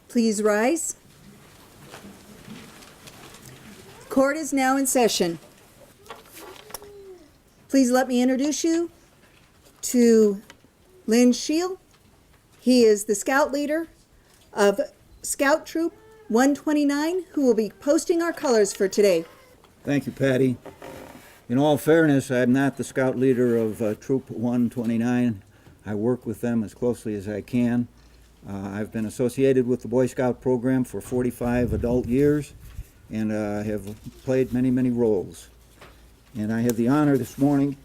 Please rise. Court is now in session. Please let me introduce you to Lynn Shield. He is the scout leader of Scout Troop 129, who will be posting our colors for today. Thank you, Patty. In all fairness, I'm not the scout leader of Troop 129. I work with them as closely as I can. I've been associated with the Boy Scout program for 45 adult years and have played many, many roles. And I have the honor this morning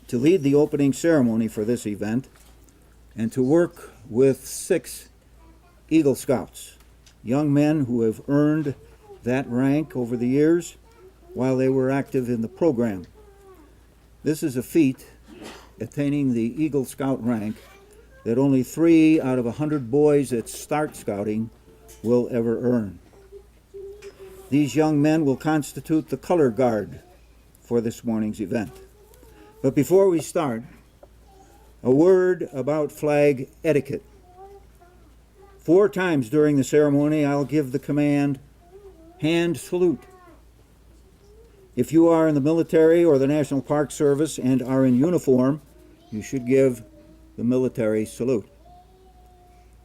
to lead the opening ceremony for this event and to work with 6 Eagle Scouts, young men who have earned that rank over the years while they were active in the program. This is a feat, attaining the Eagle Scout rank, that only 3 out of 100 boys that start scouting will ever earn. These young men will constitute the color guard for this morning's event. But before we start, a word about flag etiquette. 4 times during the ceremony, I'll give the command, hand salute. If you are in the military or the National Park Service and are in uniform, you should give the military salute.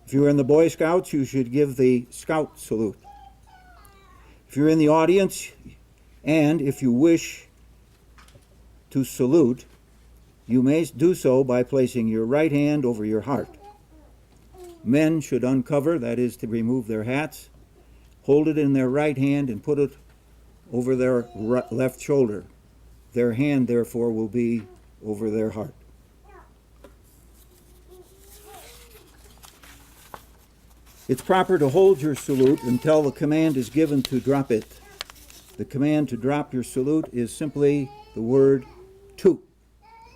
If you're in the Boy Scouts, you should give the Scout salute. If you're in the audience, and if you wish to salute, you may do so by placing your right hand over your heart. Men should uncover, that is to remove their hats, hold it in their right hand and put it over their left shoulder. Their hand, therefore, will be over their heart. It's proper to hold your salute until the command is given to drop it. The command to drop your salute is simply the word "to,"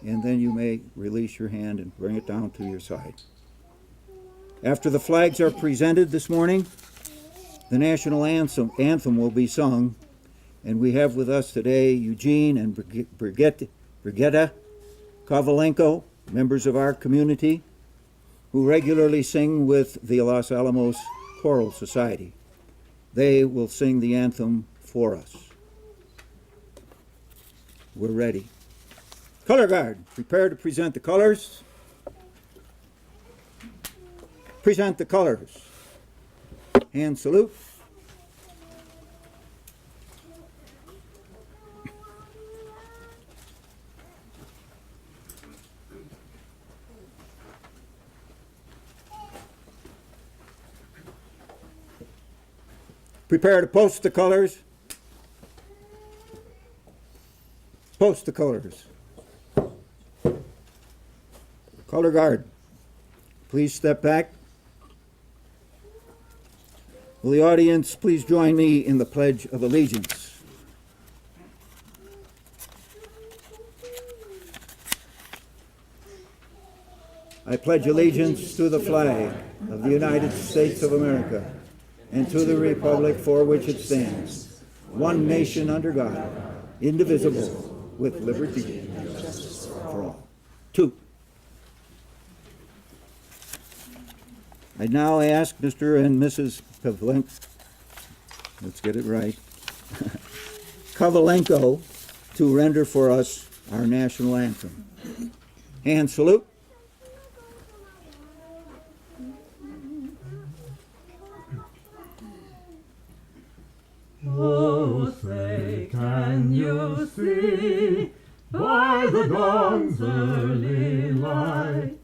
and then you may release your hand and bring it down to your side. After the flags are presented this morning, the national anthem will be sung, and we have with us today Eugene and Brigitta Kovalenko, members of our community, who regularly sing with the Los Alamos Choral Society. They will sing the anthem for us. We're ready. Color Guard, prepare to present the colors. Present the colors. Hand salute. Prepare to post the colors. Post the colors. Color Guard, please step back. Will the audience please join me in the Pledge of Allegiance? I pledge allegiance to the flag of the United States of America and to the republic for which it stands, one nation under God, indivisible, with liberty and justice for all. 2. I now ask Mr. and Mrs. let's get it right, Kovalenko to render for us our national anthem. Hand salute. Oh, say, can you see by the dawn's early light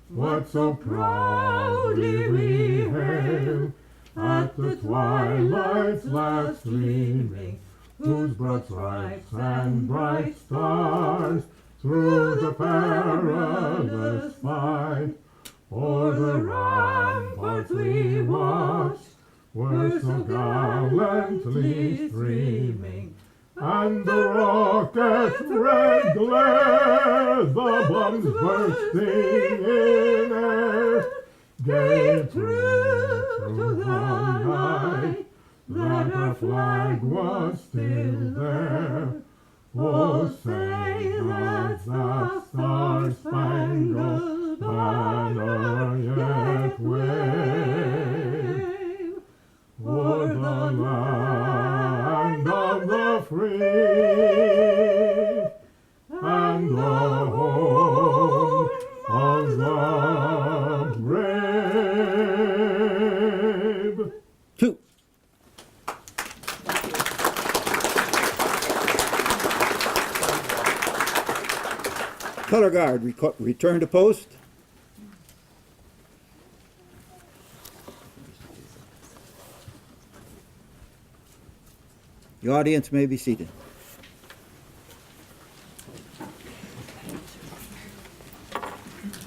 what so proudly we hail at the twilight's last gleaming, whose broad stripes and bright stars through the perilous fight o'er the ramparts we watched were so gallantly streaming, and the rocket's red glare, the bombs bursting in air, gave proof to the night that our flag was still there. Oh, say that the star-spangled banner yet wave o'er the land of the free and the home of the brave. 2. Color Guard, return to post. The audience may be seated.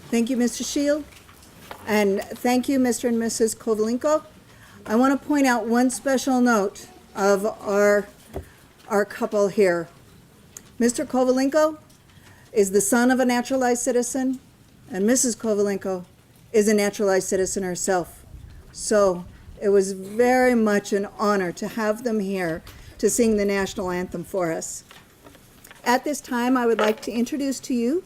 Thank you, Mr. Shield, and thank you, Mr. and Mrs. Kovalenko. I want to point out one special note of our couple here. Mr. Kovalenko is the son of a naturalized citizen, and Mrs. Kovalenko is a naturalized citizen herself. So It was very much an honor to have them here to sing the national anthem for us. At this time, I would like to introduce to you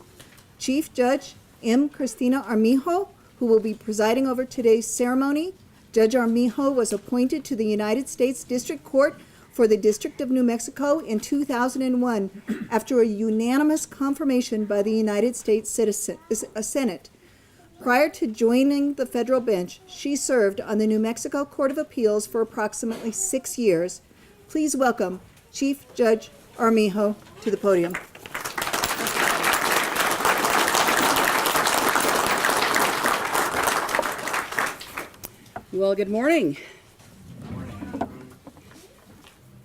Chief Judge M. Cristina Armijo, who will be presiding over today's ceremony. Judge Armijo was appointed to the United States District Court for the District of New Mexico in 2001 after a unanimous confirmation by the United States Senate. Prior to joining the federal bench, she served on the New Mexico Court of Appeals for approximately 6 years. Please welcome Chief Judge Armijo to the podium. Well, good morning.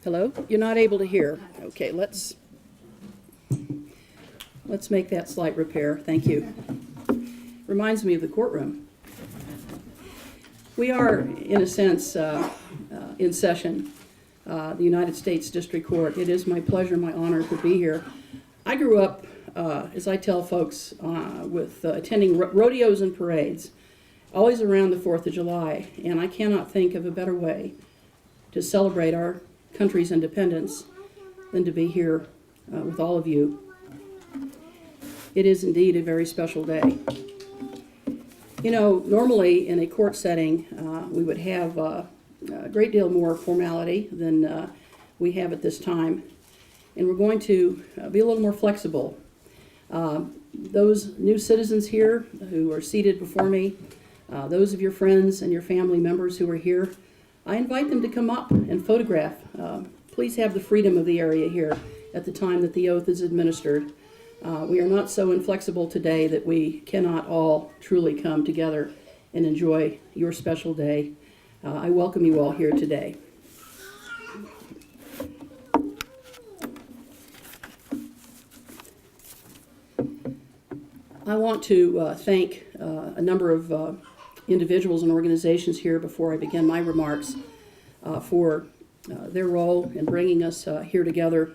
Hello? You're not able to hear. Okay, let's make that slight repair. Thank you. Reminds me of the courtroom. We are, in a sense, in session, the United States District Court. It is my pleasure, my honor to be here. I grew up, as I tell folks, with attending rodeos and parades, always around the 4th of July, and I cannot think of a better way to celebrate our country's independence than to be here with all of you. It is indeed a very special day. You know, normally in a court setting, we would have a great deal more formality than we have at this time, and we're going to be a little more flexible. Those new citizens here who are seated before me, those of your friends and your family members who are here, I invite them to come up and photograph. Please have the freedom of the area here at the time that the oath is administered. We are not so inflexible today that we cannot all truly come together and enjoy your special day. I welcome you all here today. I want to thank a number of individuals and organizations here before I begin my remarks for their role in bringing us here together.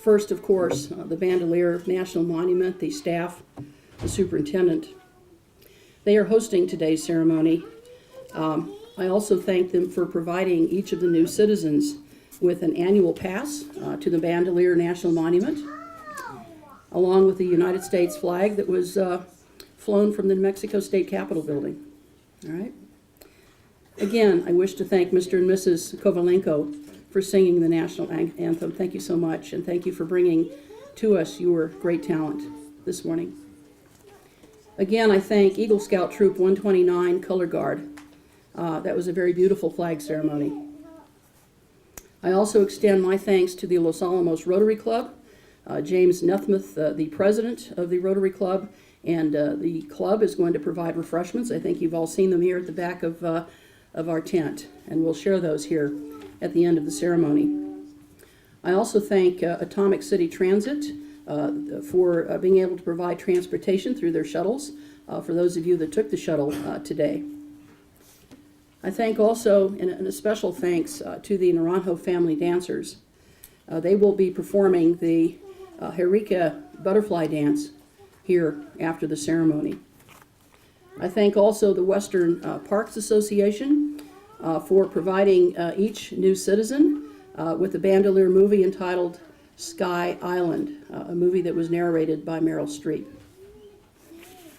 First, of course, the Bandelier National Monument, the staff, the superintendent. They are hosting today's ceremony. I also thank them for providing each of the new citizens with an annual pass to the Bandelier National Monument, along with the United States flag that was flown from the New Mexico State Capitol building. All right. Again, I wish to thank Mr. and Mrs. Kovalenko for singing the national anthem. Thank you so much, and thank you for bringing to us your great talent this morning. Again, I thank Eagle Scout Troop 129 Color Guard. That was a very beautiful flag ceremony. I also extend my thanks to the Los Alamos Rotary Club, James Nethmuth, the president of the Rotary Club, and the club is going to provide refreshments. I think you've all seen them here at the back of our tent, and we'll share those here at the end of the ceremony. I also thank Atomic City Transit for being able to provide transportation through their shuttles for those of you that took the shuttle today. I thank also, and a special thanks to the Naranjo family dancers. They will be performing the Herika butterfly dance here after the ceremony. I thank also the Western Parks Association for providing each new citizen with a Bandelier movie entitled Sky Island, a movie that was narrated by Meryl Streep.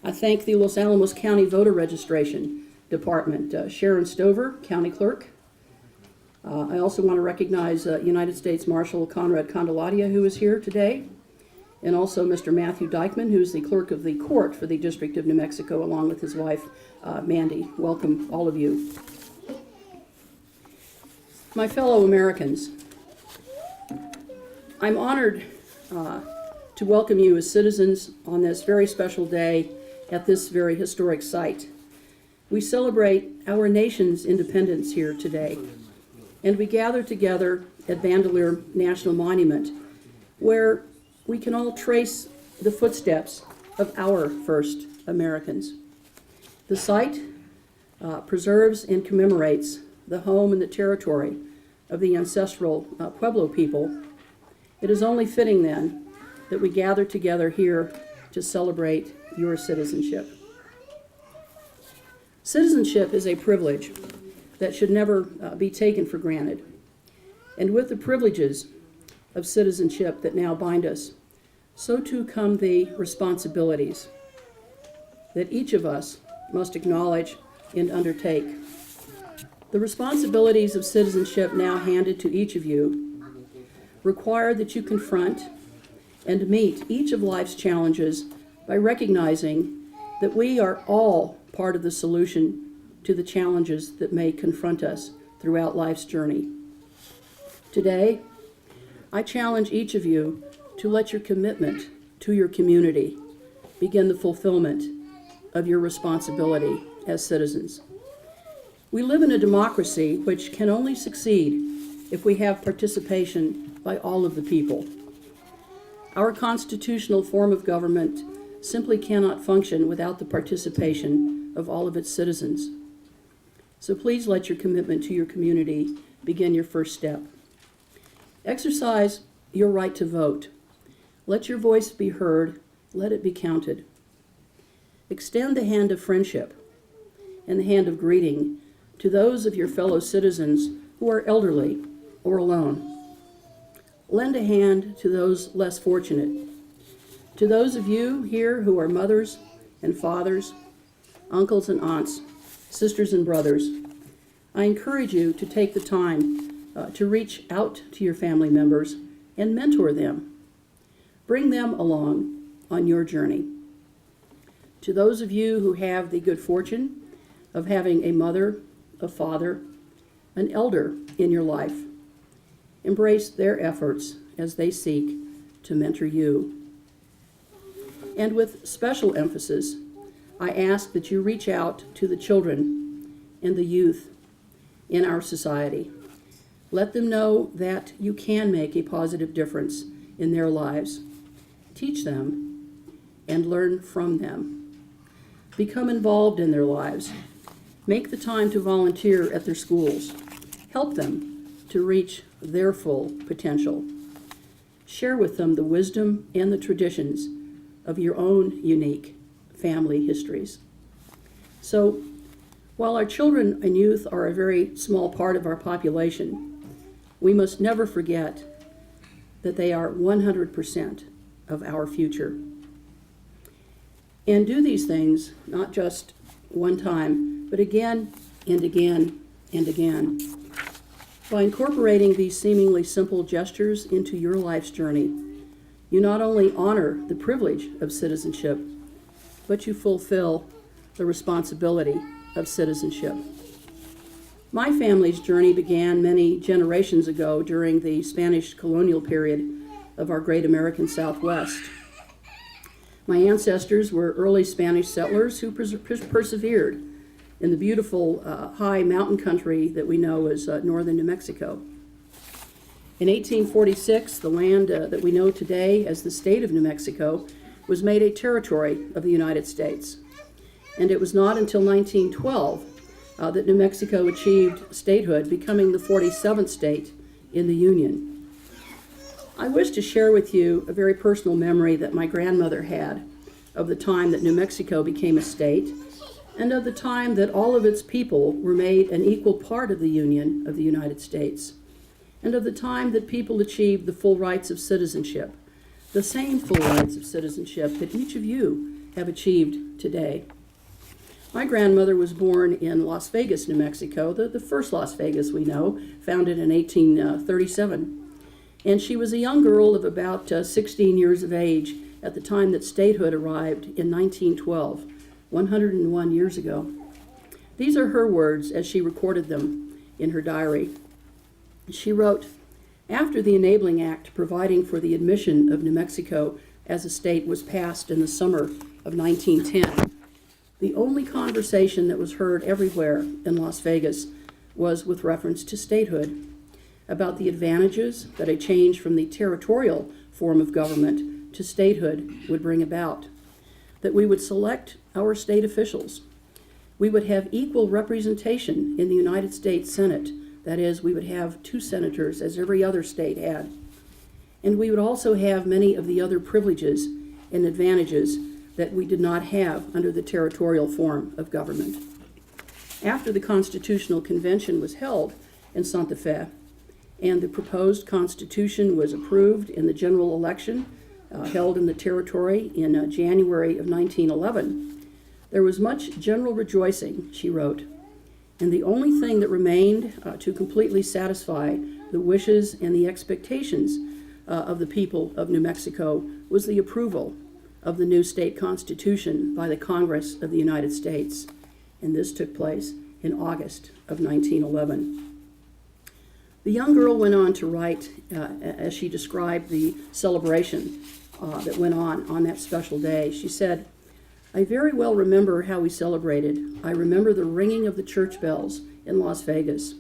I thank the Los Alamos County Voter Registration Department, Sharon Stover, County Clerk. I also want to recognize United States Marshal Conrad Candelaria, who is here today, and also Mr. Matthew Dykeman, who is the clerk of the court for the District of New Mexico, along with his wife, Mandy. Welcome, all of you. My fellow Americans, I'm honored to welcome you as citizens on this very special day at this very historic site. We celebrate our nation's independence here today, and we gather together at Bandelier National Monument, where we can all trace the footsteps of our first Americans. The site preserves and commemorates the home and the territory of the ancestral Pueblo people. It is only fitting then that we gather together here to celebrate your citizenship. Citizenship is a privilege that should never be taken for granted. And with the privileges of citizenship that now bind us, so too come the responsibilities that each of us must acknowledge and undertake. The responsibilities of citizenship now handed to each of you require that you confront and meet each of life's challenges by recognizing that we are all part of the solution to the challenges that may confront us throughout life's journey. Today, I challenge each of you to let your commitment to your community begin the fulfillment of your responsibility as citizens. We live in a democracy which can only succeed if we have participation by all of the people. Our constitutional form of government simply cannot function without the participation of all of its citizens. So please let your commitment to your community begin your first step. Exercise your right to vote. Let your voice be heard. Let it be counted. Extend the hand of friendship and the hand of greeting to those of your fellow citizens who are elderly or alone. Lend a hand to those less fortunate. To those of you here who are mothers and fathers, uncles and aunts, sisters and brothers, I encourage you to take the time to reach out to your family members and mentor them. Bring them along on your journey. To those of you who have the good fortune of having a mother, a father, an elder in your life, embrace their efforts as they seek to mentor you. And with special emphasis, I ask that you reach out to the children and the youth in our society. Let them know that you can make a positive difference in their lives. Teach them and learn from them. Become involved in their lives. Make the time to volunteer at their schools. Help them to reach their full potential. Share with them the wisdom and the traditions of your own unique family histories. So, while our children and youth are a very small part of our population, we must never forget that they are 100% of our future. And do these things not just one time, but again and again and again. By incorporating these seemingly simple gestures into your life's journey, you not only honor the privilege of citizenship, but you fulfill the responsibility of citizenship. My family's journey began many generations ago during the Spanish colonial period of our great American Southwest. My ancestors were early Spanish settlers who persevered in the beautiful high mountain country that we know as northern New Mexico. In 1846, the land that we know today as the state of New Mexico was made a territory of the United States. And it was not until 1912 that New Mexico achieved statehood, becoming the 47th state in the Union. I wish to share with you a very personal memory that my grandmother had of the time that New Mexico became a state, and of the time that all of its people were made an equal part of the Union of the United States, and of the time that people achieved the full rights of citizenship, the same full rights of citizenship that each of you have achieved today. My grandmother was born in Las Vegas, New Mexico, the first Las Vegas we know, founded in 1837. And she was a young girl of about 16 years of age at the time that statehood arrived in 1912, 101 years ago. These are her words as she recorded them in her diary. She wrote, "After the Enabling Act providing for the admission of New Mexico as a state was passed in the summer of 1910, the only conversation that was heard everywhere in Las Vegas was with reference to statehood, about the advantages that a change from the territorial form of government to statehood would bring about, that we would select our state officials, we would have equal representation in the United States Senate, that is, we would have 2 senators as every other state had, and we would also have many of the other privileges and advantages that we did not have under the territorial form of government." After the Constitutional Convention was held in Santa Fe, and the proposed Constitution was approved in the general election held in the territory in January of 1911, there was much general rejoicing, she wrote, and the only thing that remained to completely satisfy the wishes and the expectations of the people of New Mexico was the approval of the new state constitution by the Congress of the United States, and this took place in August of 1911. The young girl went on to write, as she described the celebration that went on that special day. She said, "I very well remember how we celebrated. I remember the ringing of the church bells in Las Vegas,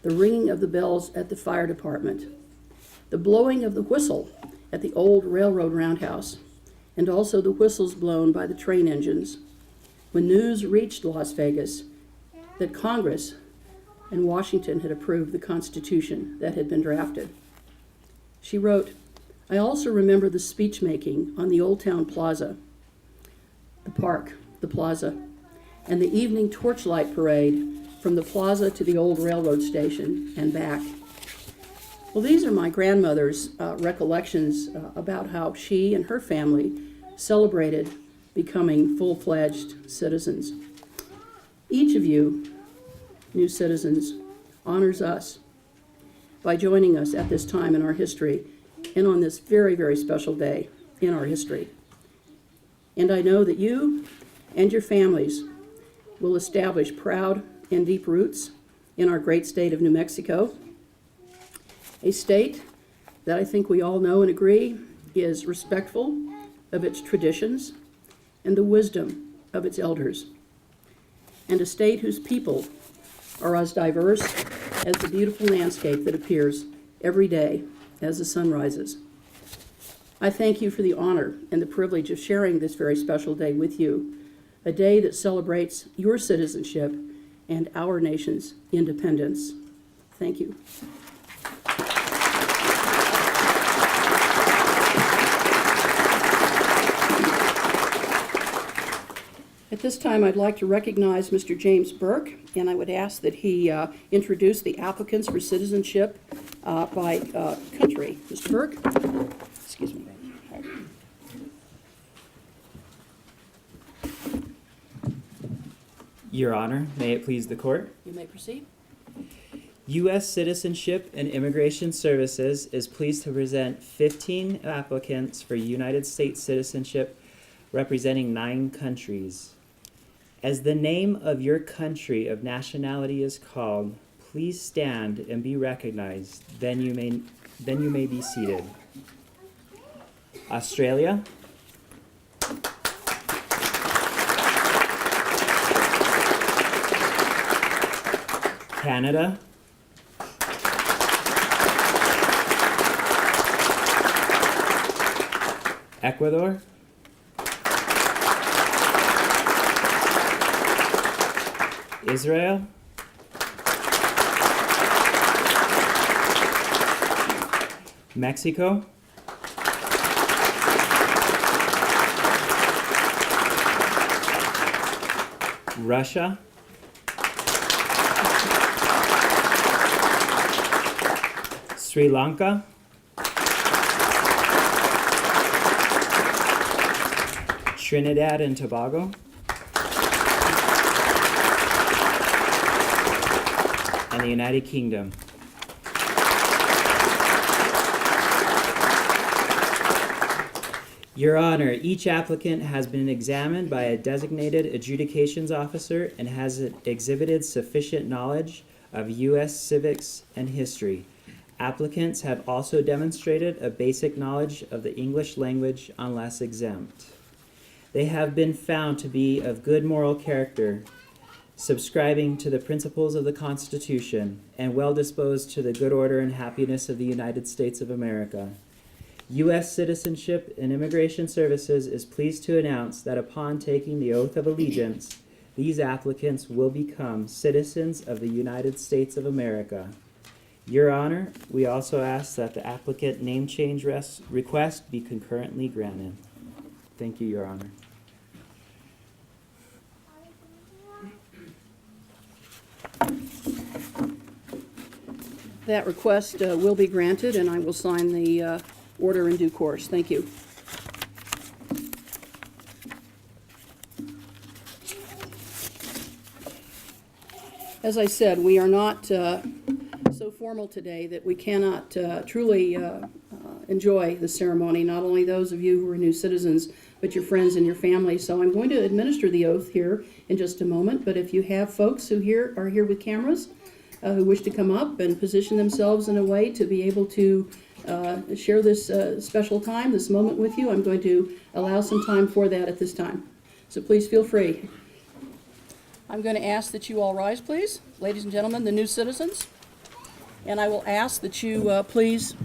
the ringing of the bells at the fire department, the blowing of the whistle at the old railroad roundhouse, and also the whistles blown by the train engines. When news reached Las Vegas that Congress and Washington had approved the Constitution that had been drafted." She wrote, "I also remember the speech making on the Old Town Plaza, the park, the plaza, and the evening torchlight parade from the plaza to the old railroad station and back." Well, these are my grandmother's recollections about how she and her family celebrated becoming full-fledged citizens. Each of you, new citizens, honors us by joining us at this time in our history and on this very, very special day in our history. And I know that you and your families will establish proud and deep roots in our great state of New Mexico, a state that I think we all know and agree is respectful of its traditions and the wisdom of its elders, and a state whose people are as diverse as the beautiful landscape that appears every day as the sun rises. I thank you for the honor and the privilege of sharing this very special day with you, a day that celebrates your citizenship and our nation's independence. Thank you. At this time, I'd like to recognize Mr. James Burke, and I would ask that he introduce the applicants for citizenship by country. Mr. Burke? Excuse me. Your Honor, may it please the court. You may proceed. U.S. Citizenship and Immigration Services is pleased to present 15 applicants for United States citizenship representing 9 countries. As the name of your country of nationality is called, please stand and be recognized. Then you may be seated. Australia, Canada, Ecuador, Israel, Mexico, Russia, Sri Lanka, Trinidad and Tobago, and the United Kingdom. Your Honor, each applicant has been examined by a designated adjudications officer and has exhibited sufficient knowledge of U.S. civics and history. Applicants have also demonstrated a basic knowledge of the English language unless exempt. They have been found to be of good moral character, subscribing to the principles of the Constitution, and well disposed to the good order and happiness of the United States of America. U.S. Citizenship and Immigration Services is pleased to announce that upon taking the oath of allegiance, these applicants will become citizens of the United States of America. Your Honor, we also ask that the applicant name change request be concurrently granted. Thank you, Your Honor. That request will be granted, and I will sign the order in due course. Thank you. As I said, we are not so formal today that we cannot truly enjoy the ceremony, not only those of you who are new citizens, but your friends and your family. So I'm going to administer the oath here in just a moment, but if you have folks who are here with cameras who wish to come up and position themselves in a way to be able to share this special time, this moment with you, I'm going to allow some time for that at this time. So please feel free. I'm going to ask that you all rise, please. Ladies and gentlemen, the new citizens. And I will ask that you please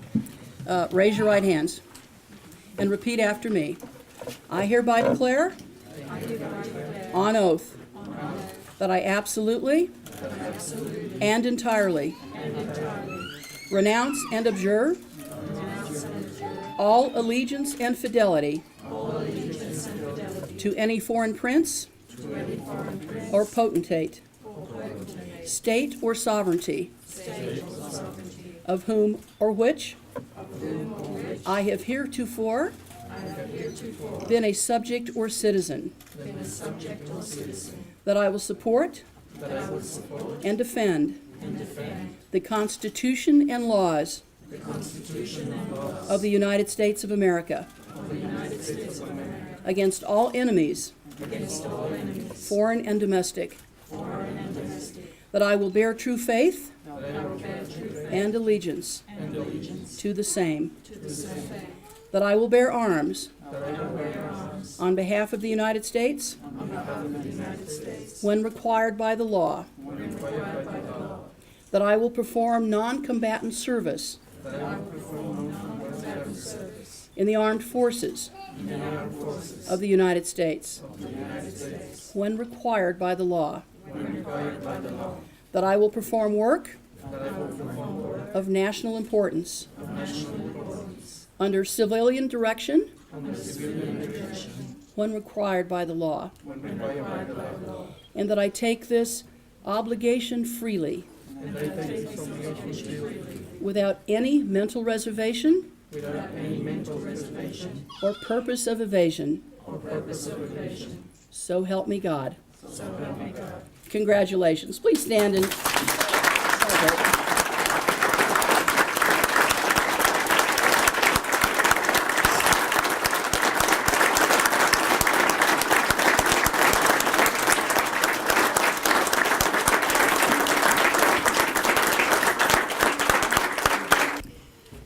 raise your right hands and repeat after me. I hereby declare on oath that I absolutely and entirely renounce and abjure all allegiance and fidelity to any foreign prince or potentate, state or sovereignty, of whom or which I have heretofore been a subject or citizen, that I will support and defend the Constitution and laws of the United States of America against all enemies, foreign and domestic, that I will bear true faith and allegiance to the same, that I will bear arms on behalf of the United States when required by the law, that I will perform non-combatant service in the armed forces of the United States when required by the law, that I will perform work of national importance under civilian direction when required by the law, and that I take this obligation freely without any mental reservation or purpose of evasion. So help me God. Congratulations. Please stand and celebrate.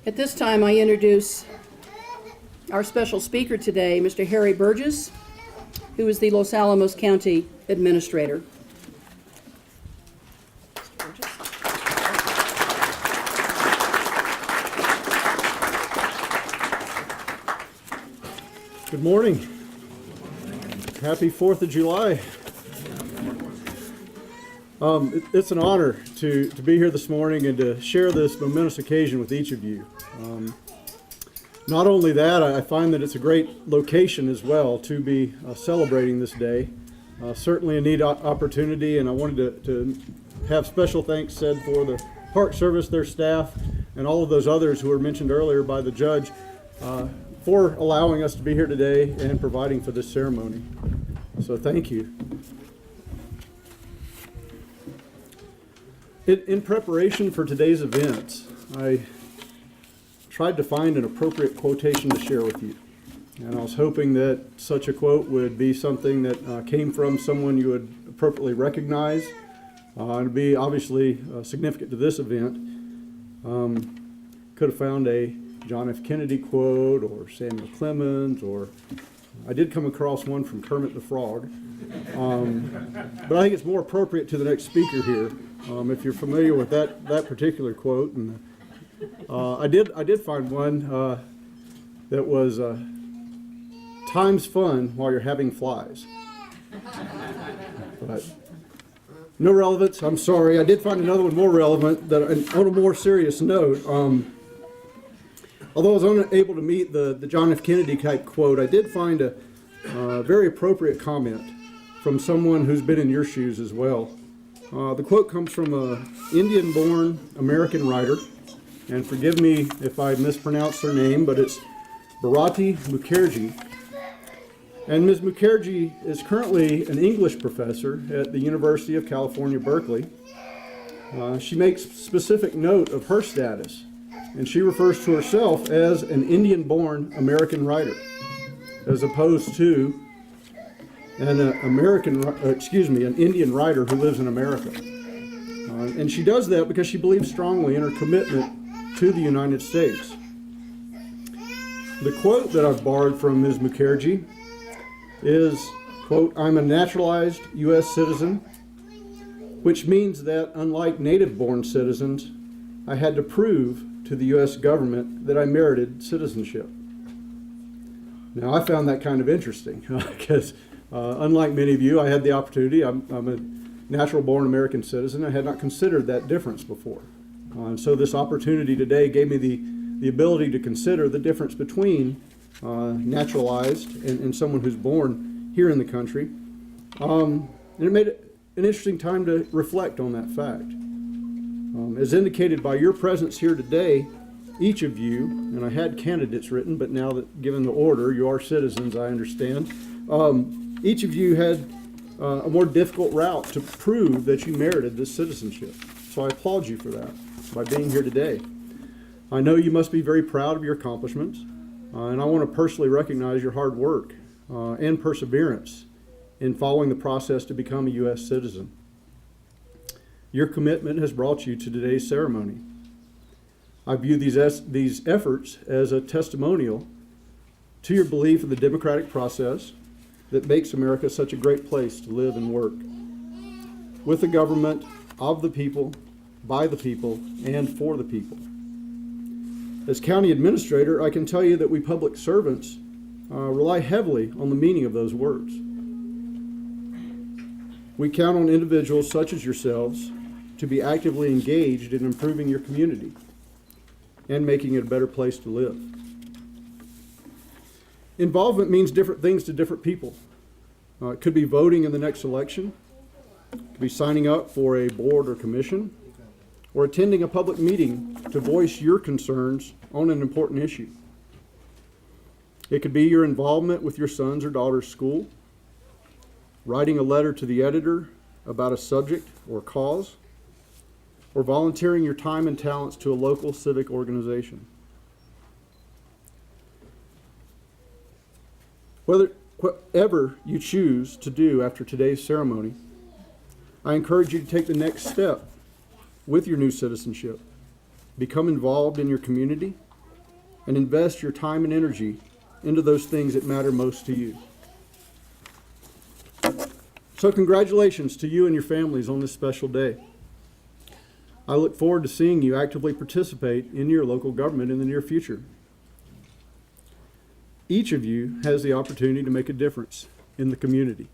At this time, I introduce our special speaker today, Mr. Harry Burgess, who is the Los Alamos County Administrator. Good morning. Happy 4th of July. It's an honor to be here this morning and to share this momentous occasion with each of you. Not only that, I find that it's a great location as well to be celebrating this day. Certainly a neat opportunity, and I wanted to have special thanks said for the Park Service, their staff, and all of those others who were mentioned earlier by the judge for allowing us to be here today and providing for this ceremony. So thank you. In preparation for today's events, I tried to find an appropriate quotation to share with you. And I was hoping that such a quote would be something that came from someone you would appropriately recognize and be obviously significant to this event. Could have found a John F. Kennedy quote or Samuel Clemens, or I did come across one from Kermit the Frog. But I think it's more appropriate to the next speaker here. If you're familiar with that particular quote, and I did find one that was "Time's fun while you're having flies." But no relevance. I'm sorry. I did find another one more relevant. That on a more serious note, although I was unable to meet the John F. Kennedy type quote, I did find a very appropriate comment from someone who's been in your shoes as well. The quote comes from an Indian-born American writer, and forgive me if I mispronounce her name, but it's Bharati Mukherjee. And Ms. Mukherjee is currently an English professor at the University of California, Berkeley. She makes specific note of her status, and she refers to herself as an Indian-born American writer, as opposed to an Indian writer who lives in America. And she does that because she believes strongly in her commitment to the United States. The quote that I've borrowed from Ms. Mukherjee is, quote, "I'm a naturalized U.S. citizen, which means that, unlike native-born citizens, I had to prove to the U.S. government that I merited citizenship." Now, I found that kind of interesting because, unlike many of you, I had the opportunity. I'm a natural-born American citizen. I had not considered that difference before. And so this opportunity today gave me the ability to consider the difference between naturalized and someone who's born here in the country. And it made it an interesting time to reflect on that fact. As indicated by your presence here today, each of you, and I had candidates written, but now that given the order, you are citizens, I understand. Each of you had a more difficult route to prove that you merited this citizenship. So I applaud you for that, by being here today. I know you must be very proud of your accomplishments, and I want to personally recognize your hard work and perseverance in following the process to become a U.S. citizen. Your commitment has brought you to today's ceremony. I view these efforts as a testimonial to your belief in the democratic process that makes America such a great place to live and work, with a government of the people, by the people, and for the people. As county administrator, I can tell you that we public servants rely heavily on the meaning of those words. We count on individuals such as yourselves to be actively engaged in improving your community and making it a better place to live. Involvement means different things to different people. It could be voting in the next election, it could be signing up for a board or commission, or attending a public meeting to voice your concerns on an important issue. It could be your involvement with your son's or daughter's school, writing a letter to the editor about a subject or cause, or volunteering your time and talents to a local civic organization. Whatever you choose to do after today's ceremony, I encourage you to take the next step with your new citizenship. Become involved in your community and invest your time and energy into those things that matter most to you. So congratulations to you and your families on this special day. I look forward to seeing you actively participate in your local government in the near future. Each of you has the opportunity to make a difference in the community.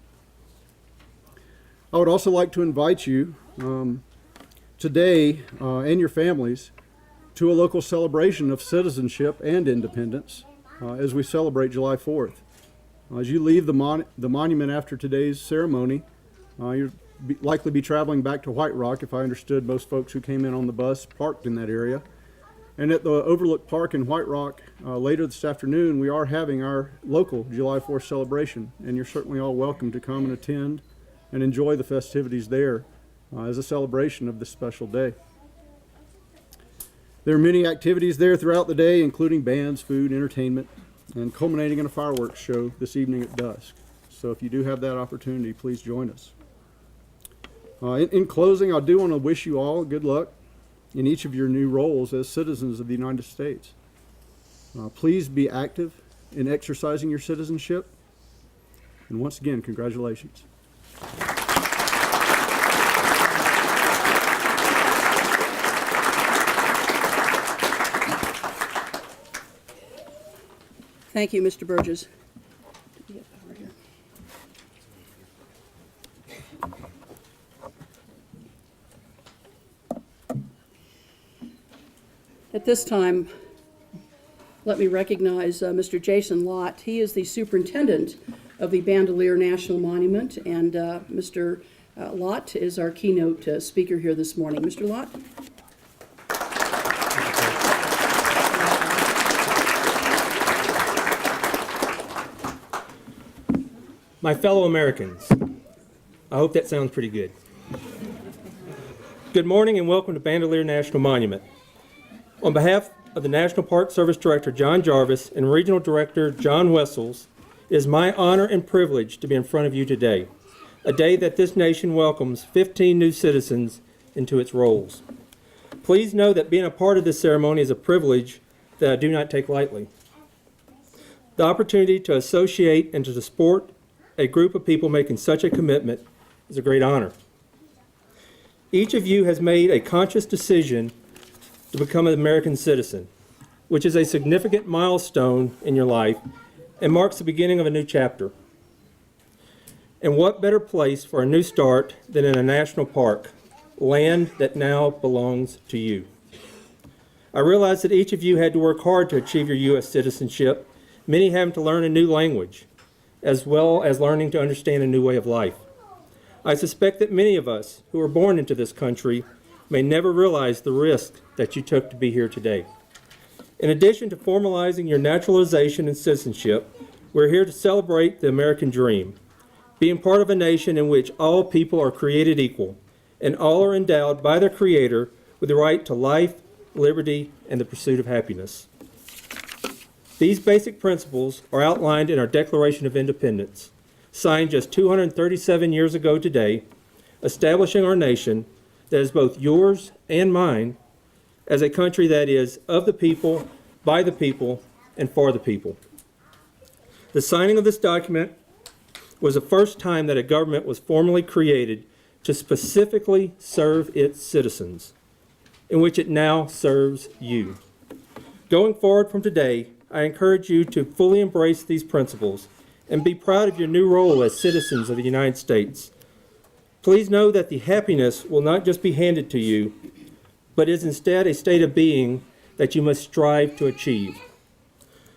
I would also like to invite you today and your families to a local celebration of citizenship and independence as we celebrate July 4th. As you leave the monument after today's ceremony, you'll likely be traveling back to White Rock, if I understood most folks who came in on the bus parked in that area. And at the Overlook Park in White Rock later this afternoon, we are having our local July 4th celebration, and you're certainly all welcome to come and attend and enjoy the festivities there as a celebration of this special day. There are many activities there throughout the day, including bands, food, entertainment, and culminating in a fireworks show this evening at dusk. So if you do have that opportunity, please join us. In closing, I do want to wish you all good luck in each of your new roles as citizens of the United States. Please be active in exercising your citizenship. And once again, congratulations. Thank you, Mr. Burgess. At this time, let me recognize Mr. Jason Lott. He is the superintendent of the Bandelier National Monument, and Mr. Lott is our keynote speaker here this morning. Mr. Lott? My fellow Americans, I hope that sounds pretty good. Good morning and welcome to Bandelier National Monument. On behalf of the National Park Service Director, John Jarvis, and Regional Director, John Wessels, it is my honor and privilege to be in front of you today, a day that this nation welcomes 15 new citizens into its roles. Please know that being a part of this ceremony is a privilege that I do not take lightly. The opportunity to associate and to support a group of people making such a commitment is a great honor. Each of you has made a conscious decision to become an American citizen, which is a significant milestone in your life and marks the beginning of a new chapter. And what better place for a new start than in a national park, land that now belongs to you. I realize that each of you had to work hard to achieve your U.S. citizenship, many having to learn a new language, as well as learning to understand a new way of life. I suspect that many of us who were born into this country may never realize the risk that you took to be here today. In addition to formalizing your naturalization and citizenship, we're here to celebrate the American dream, being part of a nation in which all people are created equal and all are endowed by their Creator with the right to life, liberty, and the pursuit of happiness. These basic principles are outlined in our Declaration of Independence, signed just 237 years ago today, establishing our nation that is both yours and mine as a country that is of the people, by the people, and for the people. The signing of this document was the first time that a government was formally created to specifically serve its citizens, in which it now serves you. Going forward from today, I encourage you to fully embrace these principles and be proud of your new role as citizens of the United States. Please know that the happiness will not just be handed to you, but is instead a state of being that you must strive to achieve.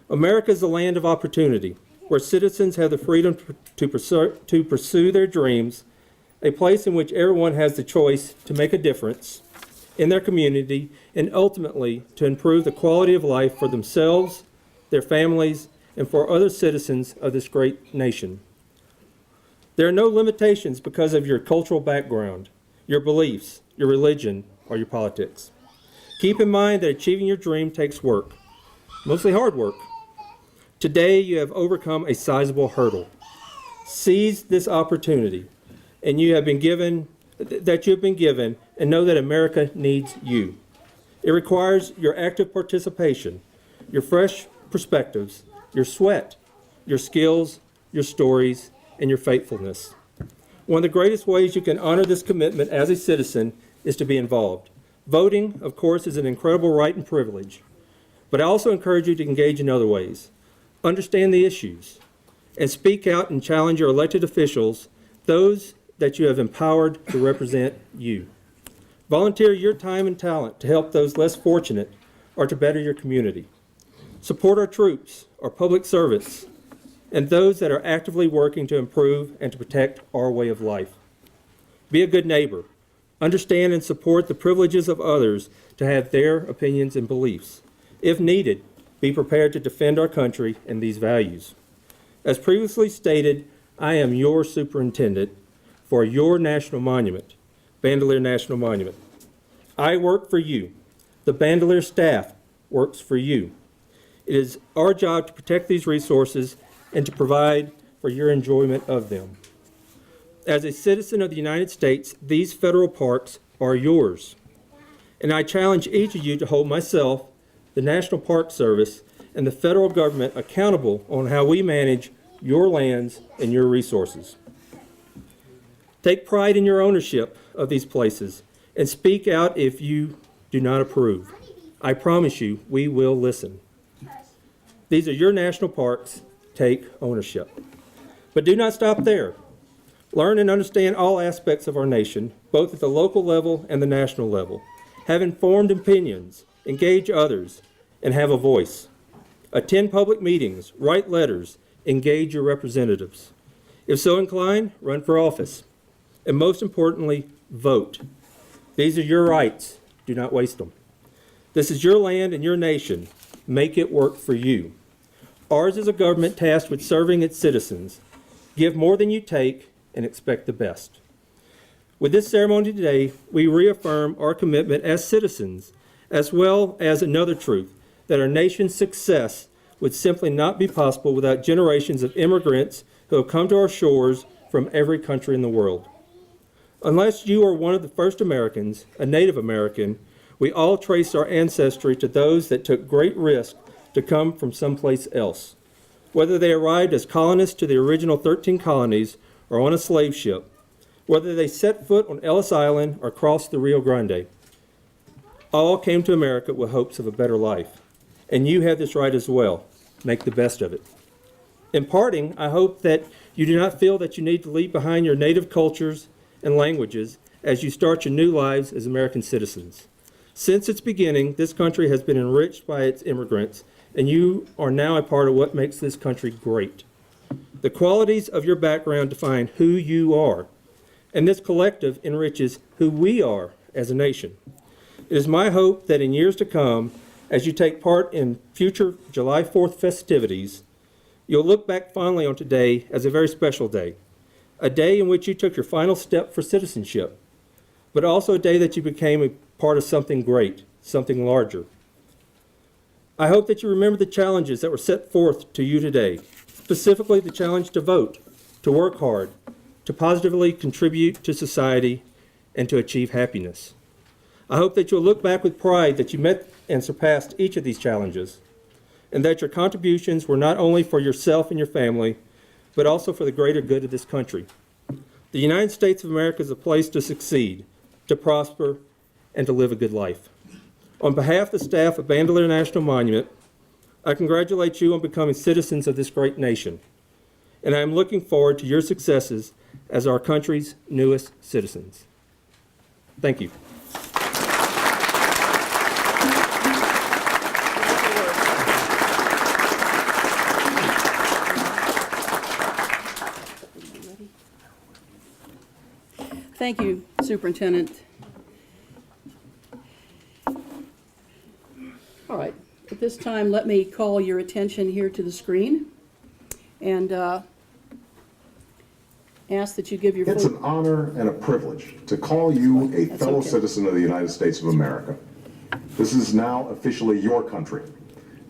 America is a land of opportunity, where citizens have the freedom to pursue their dreams, a place in which everyone has the choice to make a difference in their community and ultimately to improve the quality of life for themselves, their families, and for other citizens of this great nation. There are no limitations because of your cultural background, your beliefs, your religion, or your politics. Keep in mind that achieving your dream takes work, mostly hard work. Today you have overcome a sizable hurdle. Seize this opportunity and you have been given, and know that America needs you. It requires your active participation, your fresh perspectives, your sweat, your skills, your stories, and your faithfulness. One of the greatest ways you can honor this commitment as a citizen is to be involved. Voting, of course, is an incredible right and privilege, but I also encourage you to engage in other ways. Understand the issues, and speak out and challenge your elected officials, those that you have empowered to represent you. Volunteer your time and talent to help those less fortunate or to better your community. Support our troops, our public servants, and those that are actively working to improve and to protect our way of life. Be a good neighbor. Understand and support the privileges of others to have their opinions and beliefs. If needed, be prepared to defend our country and these values. As previously stated, I am your superintendent for your national monument, Bandelier National Monument. I work for you. The Bandelier staff works for you. It is our job to protect these resources and to provide for your enjoyment of them. As a citizen of the United States, these federal parks are yours. And I challenge each of you to hold myself, the National Park Service, and the federal government accountable on how we manage your lands and your resources. Take pride in your ownership of these places and speak out if you do not approve. I promise you, we will listen. These are your national parks. Take ownership. But do not stop there. Learn and understand all aspects of our nation, both at the local level and the national level. Have informed opinions, engage others, and have a voice. Attend public meetings, write letters, engage your representatives. If so inclined, run for office. And most importantly, vote. These are your rights. Do not waste them. This is your land and your nation. Make it work for you. Ours is a government tasked with serving its citizens. Give more than you take and expect the best. With this ceremony today, we reaffirm our commitment as citizens, as well as another truth, that our nation's success would simply not be possible without generations of immigrants who have come to our shores from every country in the world. Unless you are one of the first Americans, a Native American, we all trace our ancestry to those that took great risk to come from someplace else. Whether they arrived as colonists to the original 13 colonies or on a slave ship, whether they set foot on Ellis Island or crossed the Rio Grande, all came to America with hopes of a better life. And you have this right as well. Make the best of it. In parting, I hope that you do not feel that you need to leave behind your native cultures and languages as you start your new lives as American citizens. Since its beginning, this country has been enriched by its immigrants, and you are now a part of what makes this country great. The qualities of your background define who you are, and this collective enriches who we are as a nation. It is my hope that in years to come, as you take part in future July 4th festivities, you'll look back fondly on today as a very special day, a day in which you took your final step for citizenship, but also a day that you became a part of something great, something larger. I hope that you remember the challenges that were set forth to you today, specifically the challenge to vote, to work hard, to positively contribute to society, and to achieve happiness. I hope that you'll look back with pride that you met and surpassed each of these challenges, and that your contributions were not only for yourself and your family, but also for the greater good of this country. The United States of America is a place to succeed, to prosper, and to live a good life. On behalf of the staff of Bandelier National Monument, I congratulate you on becoming citizens of this great nation, and I am looking forward to your successes as our country's newest citizens. Thank you. Thank you, Superintendent. All right, at this time, let me call your attention here to the screen and ask that you give your It's full... an honor and a privilege to call you a That's fellow okay. citizen of the United States of America. This is now officially your country,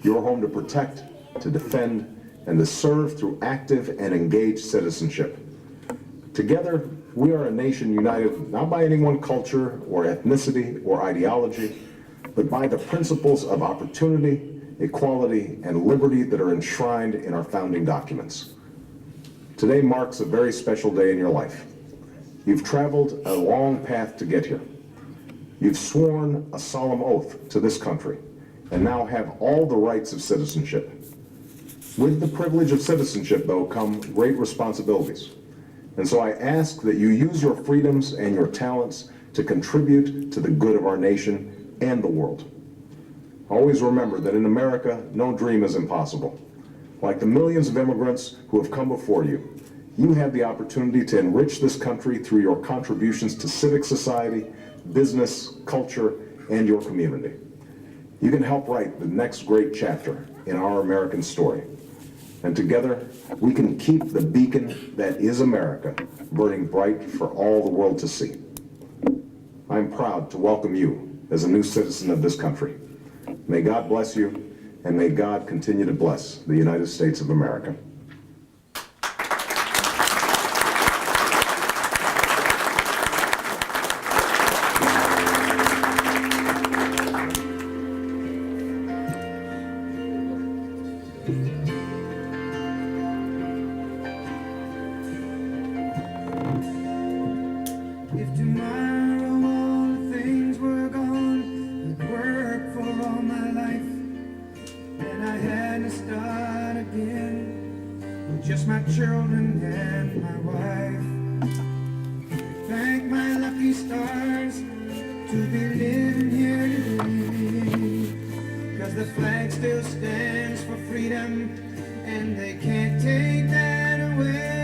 your home to protect, to defend, and to serve through active and engaged citizenship. Together, we are a nation united not by any one culture or ethnicity or ideology, but by the principles of opportunity, equality, and liberty that are enshrined in our founding documents. Today marks a very special day in your life. You've traveled a long path to get here. You've sworn a solemn oath to this country and now have all the rights of citizenship. With the privilege of citizenship, though, come great responsibilities. And so I ask that you use your freedoms and your talents to contribute to the good of our nation and the world. Always remember that in America, no dream is impossible. Like the millions of immigrants who have come before you, you have the opportunity to enrich this country through your contributions to civic society, business, culture, and your community. You can help write the next great chapter in our American story. And together, we can keep the beacon that is America burning bright for all the world to see. I'm proud to welcome you as a new citizen of this country. May God bless you, and may God continue to bless the United States of America. If tomorrow all the things were gone, I'd work for all my life, and I had to start again with just my children and my wife. Thank my lucky stars to be living here today, 'cause the flag still stands for freedom, and they can't take that away.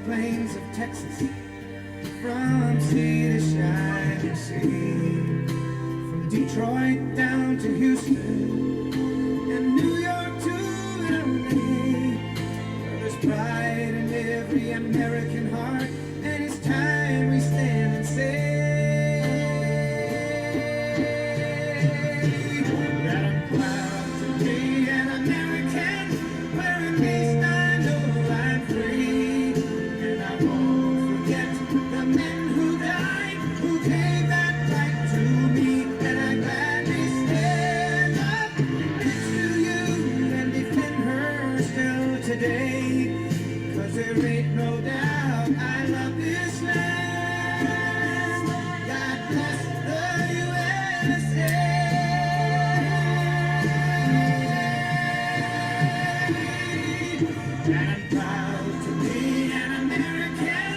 plains of Texas, from sea to shining sea, from Detroit down to Houston, and New York to LA. There's pride in every American heart, and it's time we stand and say that I'm proud to be an American, where at least I know I'm free. And I won't forget the men who died, who gave that right to me. And I gladly stand up next to you and defend her still today. 'Cause there ain't no doubt I love this land. God bless the USA. And I'm proud to be an American,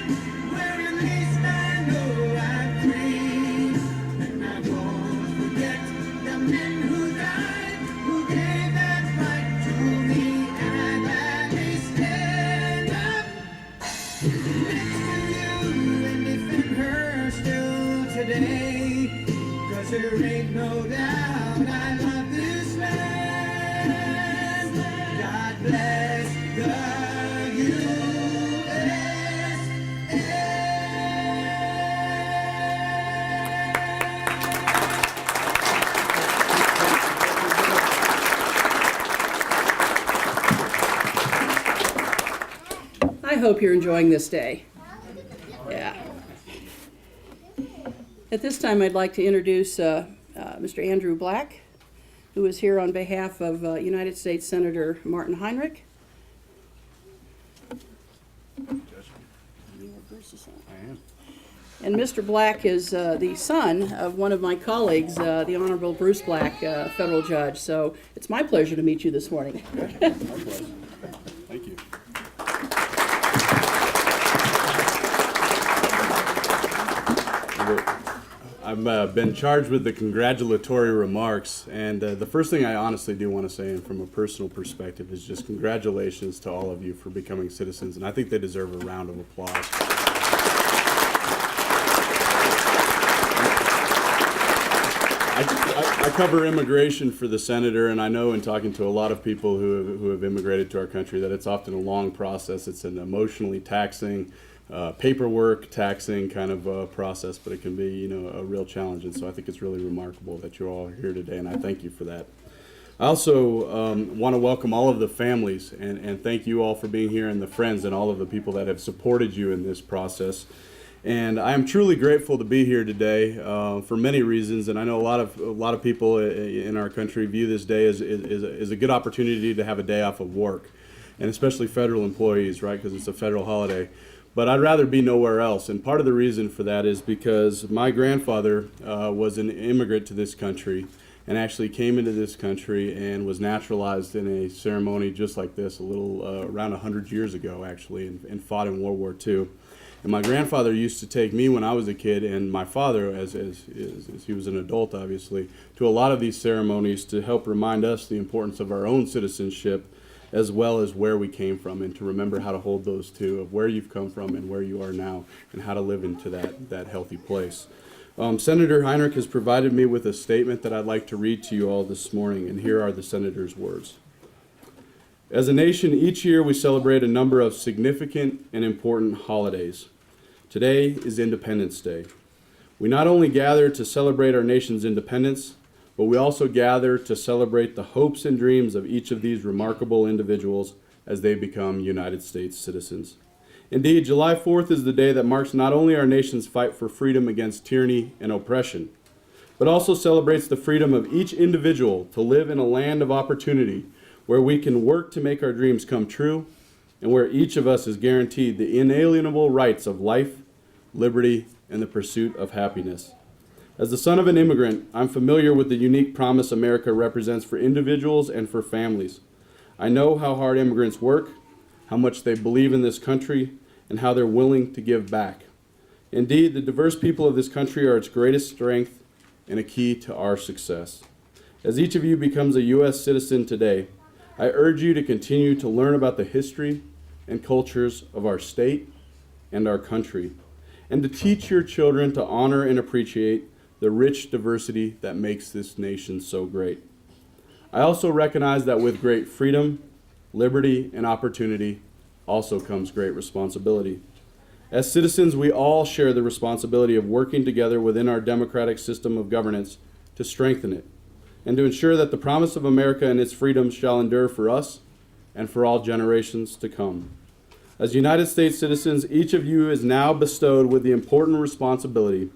where at least I know I'm free. And I won't forget the men who died, who gave that right to me. And I gladly stand up next to you and defend her still today. 'Cause there ain't no doubt I love this land. God bless the USA. I hope you're enjoying this day. Yeah. At this time, I'd like to introduce Mr. Andrew Black, who is here on behalf of United States Senator Martin Heinrich. And Mr. Black is the son of one of my colleagues, the Honorable Bruce Black, federal judge. So it's my pleasure to meet you this morning. Thank you. I've been charged with the congratulatory remarks, and the first thing I honestly do want to say, and from a personal perspective, is just congratulations to all of you for becoming citizens, and I think they deserve a round of applause. I cover immigration for the senator, and I know in talking to a lot of people who have immigrated to our country that it's often a long process. It's an emotionally taxing, paperwork taxing kind of process, but it can be, you know, a real challenge. And so I think it's really remarkable that you're all here today, and I thank you for that. I also want to welcome all of the families and thank you all for being here, and the friends and all of the people that have supported you in this process. And I am truly grateful to be here today for many reasons, and I know a lot of people in our country view this day as a good opportunity to have a day off of work, and especially federal employees, right, because it's a federal holiday. But I'd rather be nowhere else, and part of the reason for that is because my grandfather was an immigrant to this country and actually came into this country and was naturalized in a ceremony just like this a little around 100 years ago, actually, and fought in World War II. And my grandfather used to take me when I was a kid, and my father, as he was an adult, obviously, to a lot of these ceremonies to help remind us the importance of our own citizenship, as well as where we came from, and to remember how to hold those two, of where you've come from and where you are now, and how to live into that healthy place. Senator Heinrich has provided me with a statement that I'd like to read to you all this morning, and here are the senator's words. As a nation, each year we celebrate a number of significant and important holidays. Today is Independence Day. We not only gather to celebrate our nation's independence, but we also gather to celebrate the hopes and dreams of each of these remarkable individuals as they become United States citizens. Indeed, July 4th is the day that marks not only our nation's fight for freedom against tyranny and oppression, but also celebrates the freedom of each individual to live in a land of opportunity where we can work to make our dreams come true, and where each of us is guaranteed the inalienable rights of life, liberty, and the pursuit of happiness. As the son of an immigrant, I'm familiar with the unique promise America represents for individuals and for families. I know how hard immigrants work, how much they believe in this country, and how they're willing to give back. Indeed, the diverse people of this country are its greatest strength and a key to our success. As each of you becomes a U.S. citizen today, I urge you to continue to learn about the history and cultures of our state, and our country, and to teach your children to honor and appreciate the rich diversity that makes this nation so great. I also recognize that with great freedom, liberty, and opportunity also comes great responsibility. As citizens, we all share the responsibility of working together within our democratic system of governance to strengthen it and to ensure that the promise of America and its freedoms shall endure for us and for all generations to come. As United States citizens, each of you is now bestowed with the important responsibility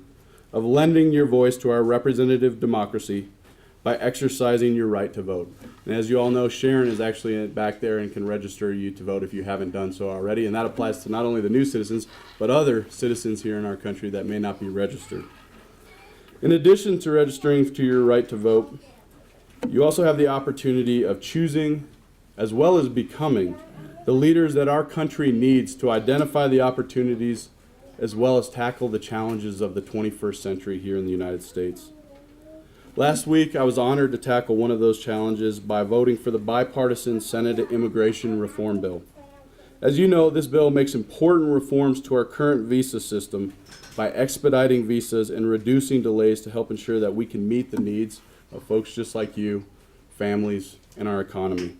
of lending your voice to our representative democracy by exercising your right to vote. And as you all know, Sharon is actually back there and can register you to vote if you haven't done so already. And that applies to not only the new citizens, but other citizens here in our country that may not be registered. In addition to registering to your right to vote, you also have the opportunity of choosing, as well as becoming, the leaders that our country needs to identify the opportunities as well as tackle the challenges of the 21st century here in the United States. Last week, I was honored to tackle one of those challenges by voting for the bipartisan Senate Immigration Reform Bill. As you know, this bill makes important reforms to our current visa system by expediting visas and reducing delays to help ensure that we can meet the needs of folks just like you, families, and our economy.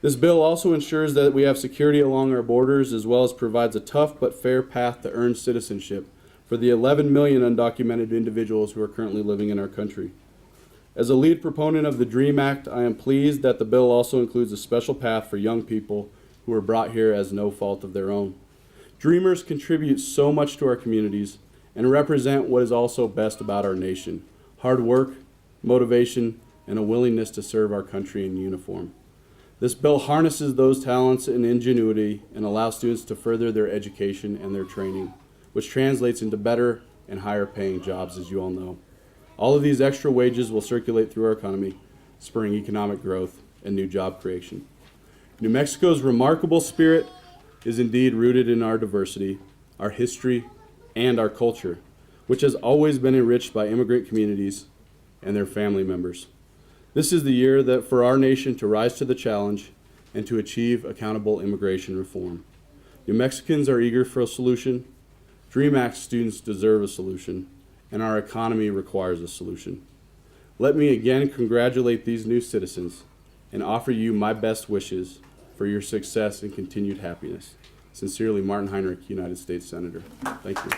This bill also ensures that we have security along our borders, as well as provides a tough but fair path to earn citizenship for the 11 million undocumented individuals who are currently living in our country. As a lead proponent of the DREAM Act, I am pleased that the bill also includes a special path for young people who were brought here as no fault of their own. Dreamers contribute so much to our communities and represent what is also best about our nation: hard work, motivation, and a willingness to serve our country in uniform. This bill harnesses those talents and ingenuity and allows students to further their education and their training, which translates into better and higher paying jobs, as you all know. All of these extra wages will circulate through our economy, spurring economic growth and new job creation. New Mexico's remarkable spirit is indeed rooted in our diversity, our history, and our culture, which has always been enriched by immigrant communities and their family members. This is the year that for our nation to rise to the challenge and to achieve accountable immigration reform. New Mexicans are eager for a solution, DREAM Act students deserve a solution, and our economy requires a solution. Let me again congratulate these new citizens and offer you my best wishes for your success and continued happiness. Sincerely, Martin Heinrich, United States Senator. Thank you.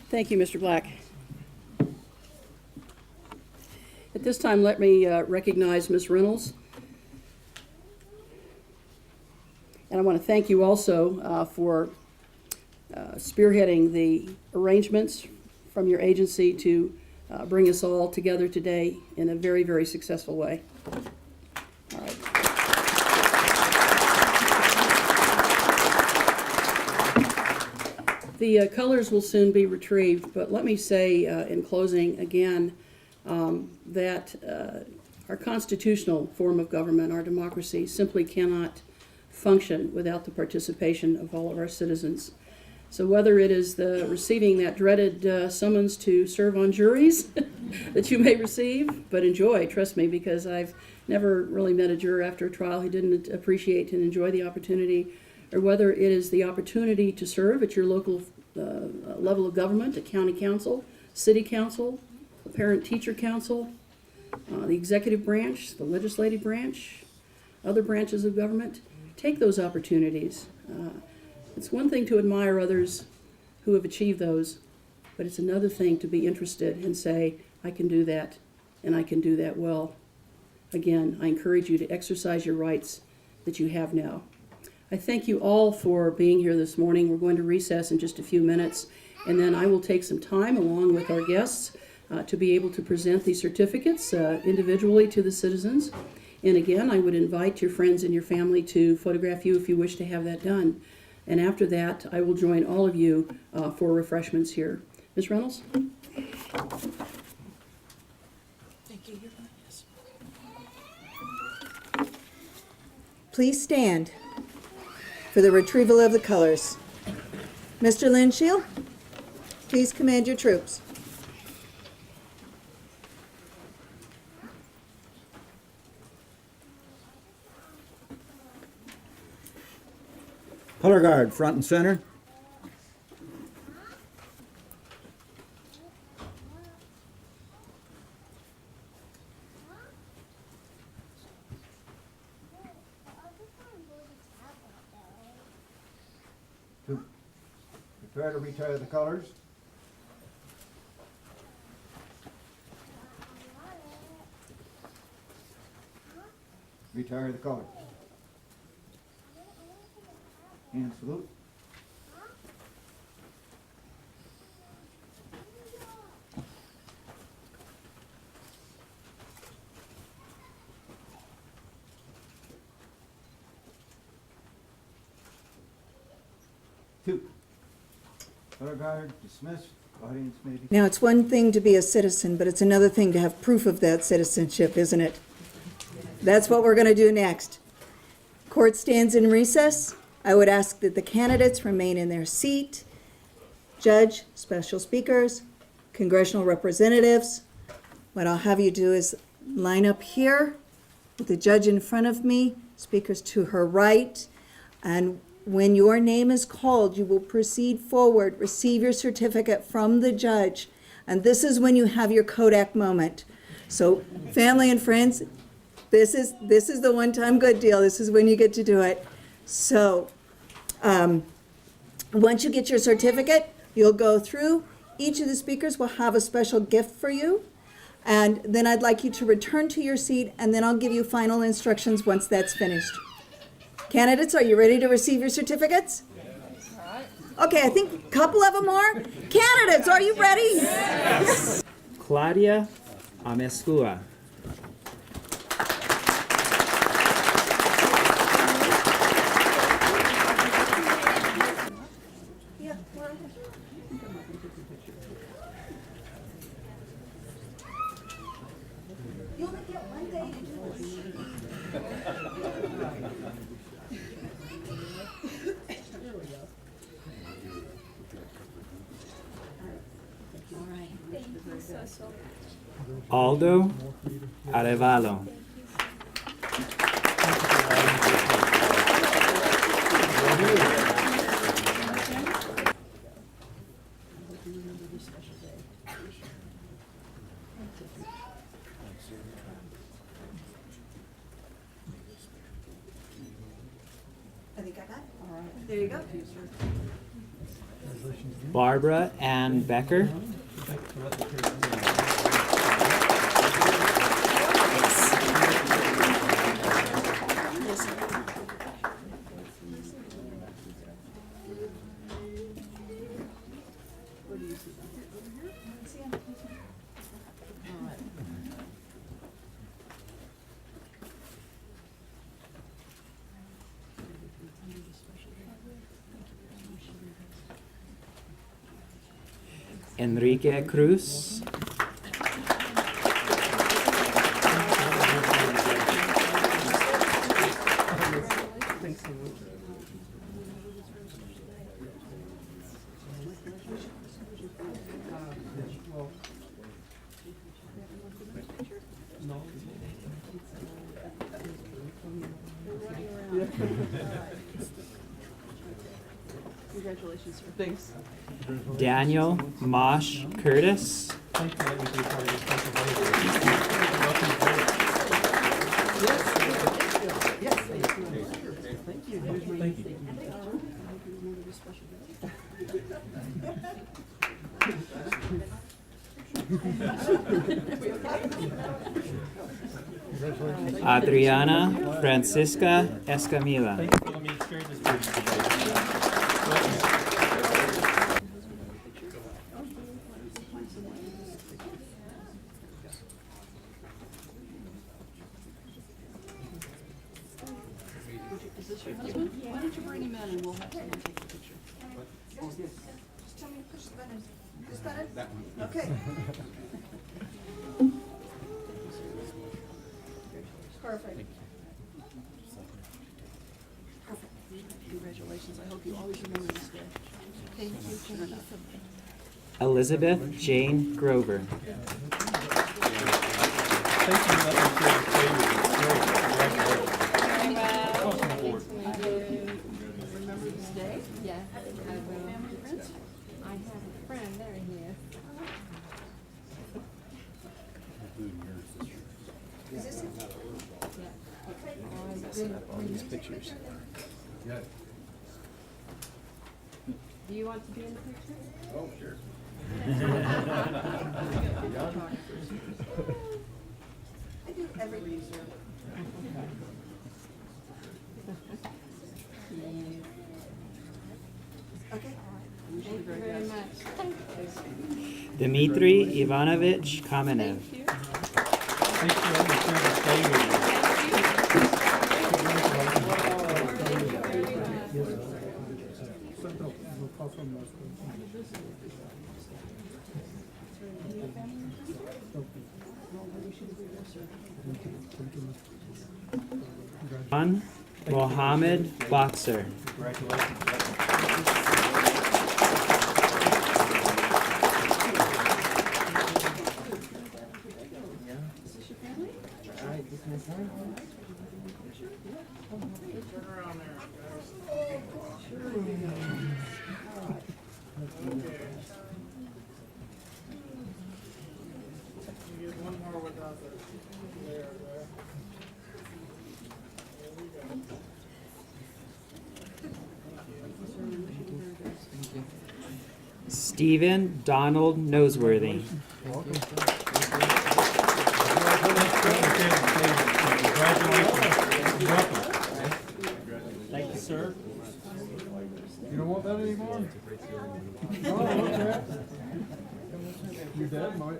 Thank you, Mr. Black. At this time, let me recognize Ms. Reynolds. And I want to thank you also for spearheading the arrangements from your agency to bring us all together today in a very, very successful way. All right. The colors will soon be retrieved, but let me say in closing again that our constitutional form of government, our democracy, simply cannot function without the participation of all of our citizens. So whether it is the receiving that dreaded summons to serve on juries that you may receive, but enjoy, trust me, because I've never really met a juror after a trial who didn't appreciate and enjoy the opportunity, or whether it is the opportunity to serve at your local level of government, a county council, city council, a parent-teacher council, the executive branch, the legislative branch, other branches of government. Take those opportunities. It's one thing to admire others who have achieved those, but it's another thing to be interested and say, I can do that, and I can do that well. Again, I encourage you to exercise your rights that you have now. I thank you all for being here this morning. We're going to recess in just a few minutes, and then I will take some time along with our guests to be able to present these certificates individually to the citizens. And again, I would invite your friends and your family to photograph you if you wish to have that done. And after that, I will join all of you for refreshments here. Ms. Reynolds? Thank you. You're fine. Yes. Please stand for the retrieval of the colors. Mr. Linshiel, please command your troops. Color guard, front and center. Prepare to retire the colors. Retire the colors. And salute. Two. Color guard dismissed. Audience may be. Now, it's one thing to be a citizen, but it's another thing to have proof of that citizenship, isn't it? That's what we're going to do next. Court stands in recess. I would ask that the candidates remain in their seat. Judge, special speakers, congressional representatives. What I'll have you do is line up here with the judge in front of me, speakers to her right, and when your name is called, you will proceed forward, receive your certificate from the judge, and this is when you have your Kodak moment. So, family and friends, this is the one-time good deal. This is when you get to do it. So, once you get your certificate, you'll go through. Each of the speakers will have a special gift for you, and then I'd like you to return to your seat, and then I'll give you final instructions once that's finished. Candidates, are you ready to receive your certificates? Okay, I think a couple of them are. Candidates, are you ready? Yes. Claudia Amescua. You only get one day to do this. Aldo Arevalo. I think I got it. All right. There you go. Barbara Ann Becker. Enrique Cruz. Congratulations. Thanks. Daniel Mosh Curtis. Adriana Francisca Escamilla. Is this your husband? Why don't you bring him in and we'll have someone take the picture. Just tell me to push the button. This button? That one. Okay. Perfect. Congratulations. I hope you always remember this day. Thank you. Turn it up. Elizabeth Jane Grover. Remember this Do you want to be in the picture? Oh, sure. I do everything. Okay. Thank you very much. Dmitry Ivanovich Kamenev. John Mohammed Boxer. Stephen Donald Noseworthy. Thank you, sir. You don't want that anymore? Oh, okay. Your dad might.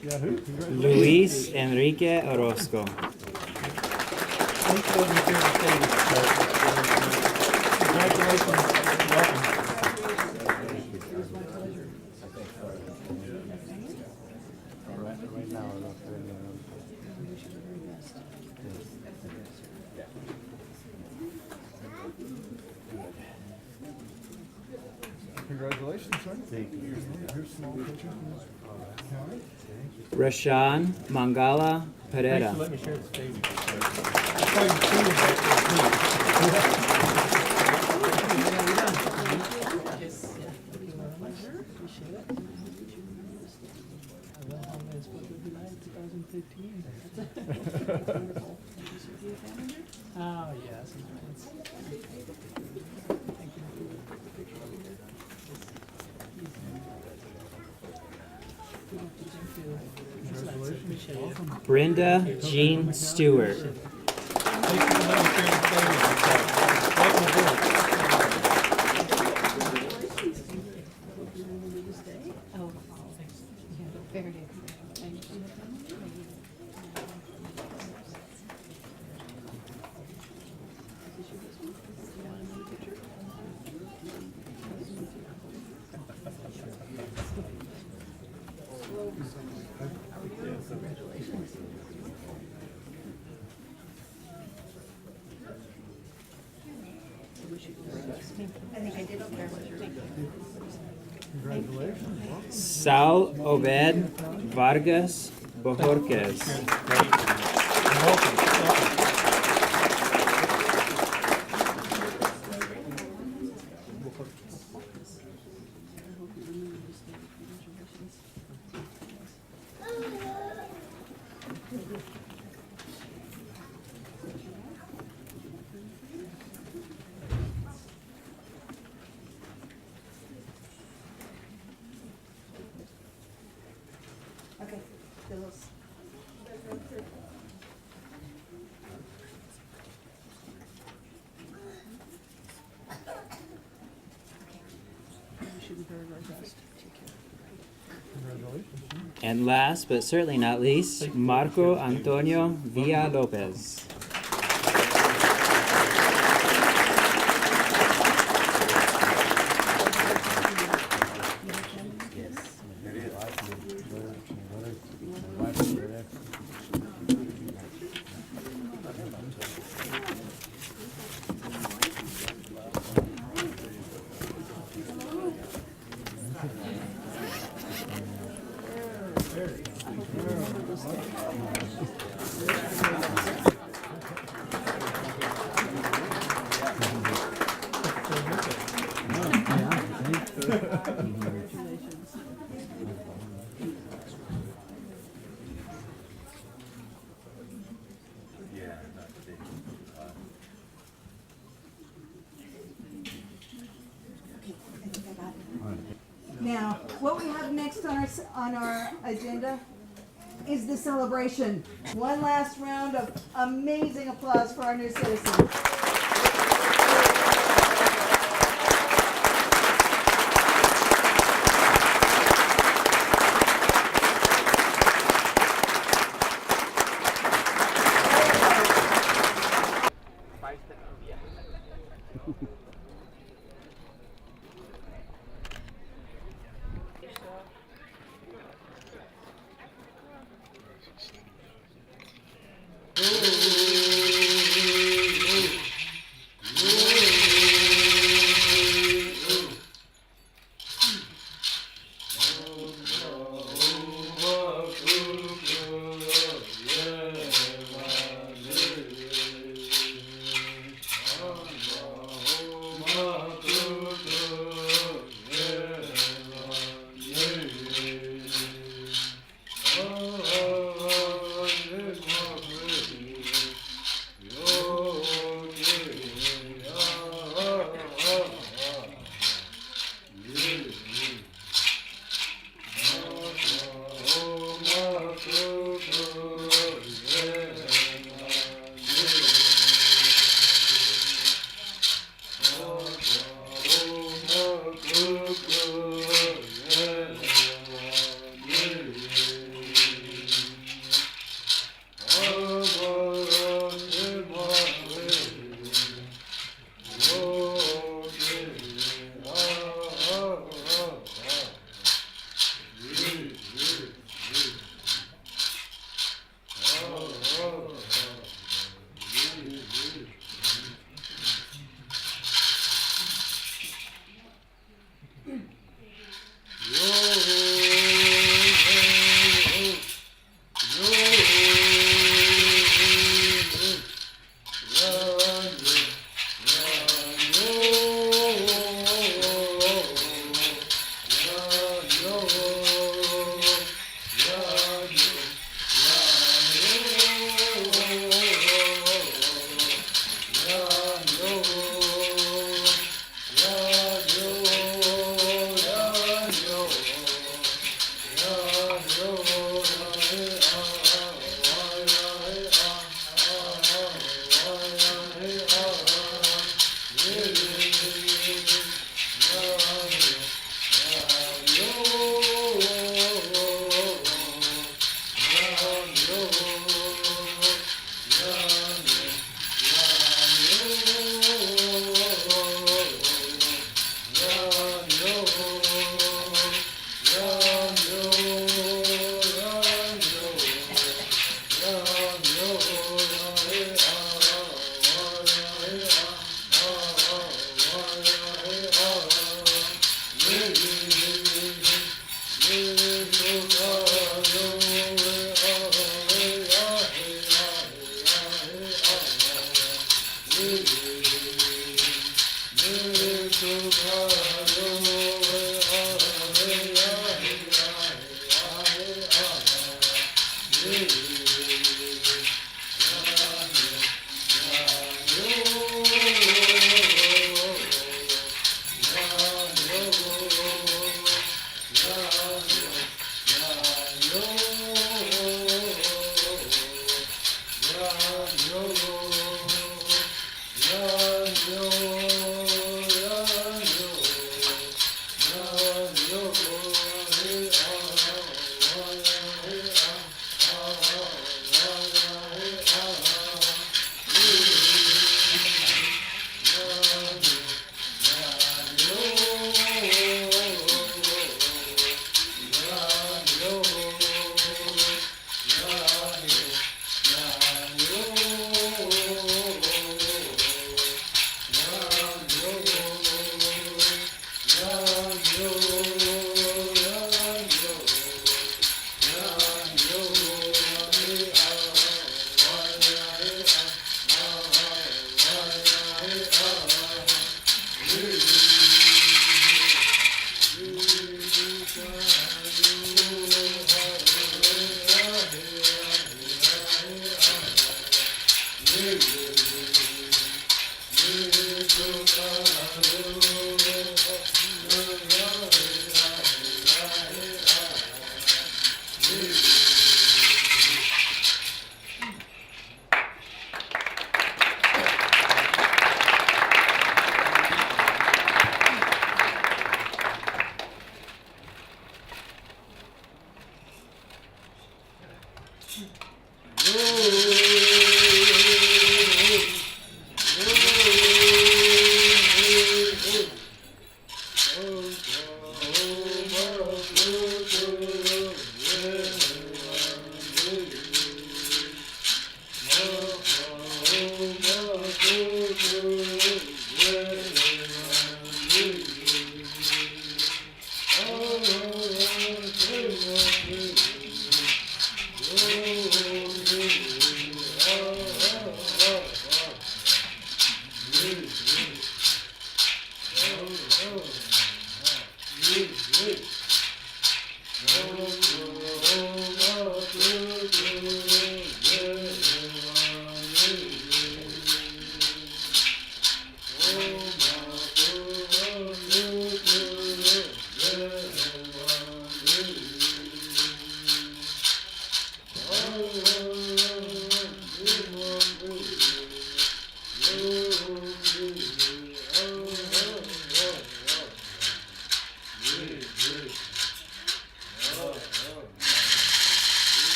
Yeah, who? Luis Enrique Orozco. Congratulations, sir. Thank you. Here's a small picture from this county. Rashan Mangala Pereira. Let me share the stage. Oh, yes. Brenda Jean Stewart. Oh, very good. Thank you. Congratulations. Sal Obed Vargas Bojorquez. Okay. Those. And last but certainly not least, Marco Antonio Villa Lopez. Now, what we have next on our agenda is the celebration. One last round of amazing applause for our new citizens.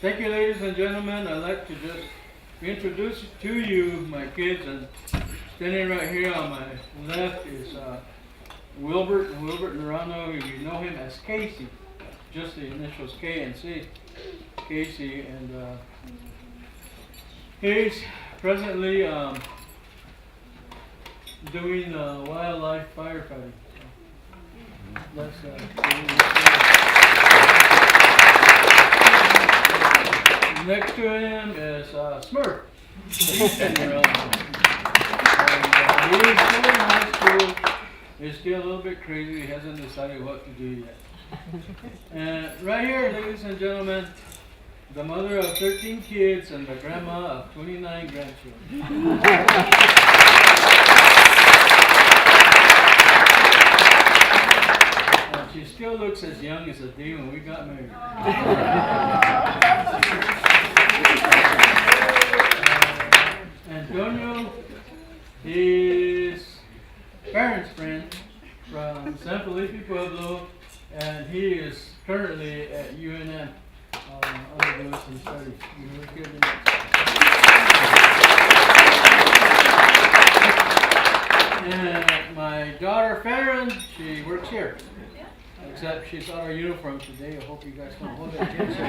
Thank you, ladies and gentlemen. I'd like to just introduce to you my kids, and standing right here on my left is Wilbert Nerano. You know him as Casey, just the initials K and C. Casey, and he's presently doing wildlife firefighting. That's next to him is Smurf. He's sitting around. And, he's still in high school. He's still a little bit crazy. He hasn't decided what to do yet. And right here, ladies and gentlemen, the mother of 13 kids and the grandma of 29 grandchildren. And she still looks as young as the day when we got married. Antonio is parents' friend from San Felipe Pueblo, and he is currently at UNM undergoing some studies. And my daughter Farron, she works here. Except she's on her uniform today. I hope you guys don't hold that against her.